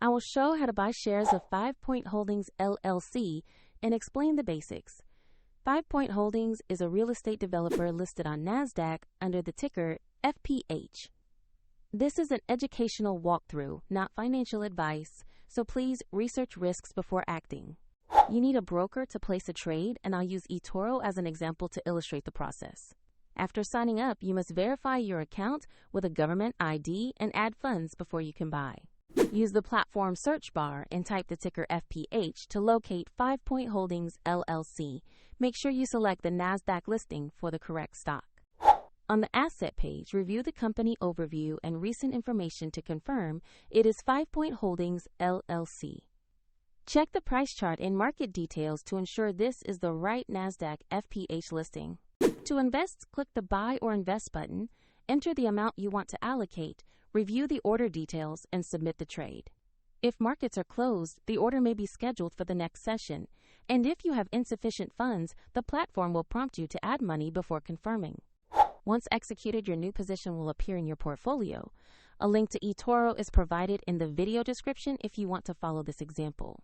I will show how to buy shares of 5 Point Holdings LLC and explain the basics. 5 Point Holdings is a real estate developer listed on NASDAQ under the ticker FPH. This is an educational walkthrough, not financial advice, so please research risks before acting. You need a broker to place a trade, and I'll use eToro as an example to illustrate the process. After signing up, you must verify your account with a government ID and add funds before you can buy. Use the platform search bar and type the ticker FPH to locate 5 Point Holdings LLC. Make sure you select the NASDAQ listing for the correct stock. On the asset page, review the company overview and recent information to confirm it is 5 Point Holdings LLC. Check the price chart and market details to ensure this is the right NASDAQ FPH listing. To invest, click the Buy or Invest button, enter the amount you want to allocate, review the order details, and submit the trade. If markets are closed, the order may be scheduled for the next session, and if you have insufficient funds, the platform will prompt you to add money before confirming. Once executed, your new position will appear in your portfolio. A link to eToro is provided in the video description if you want to follow this example.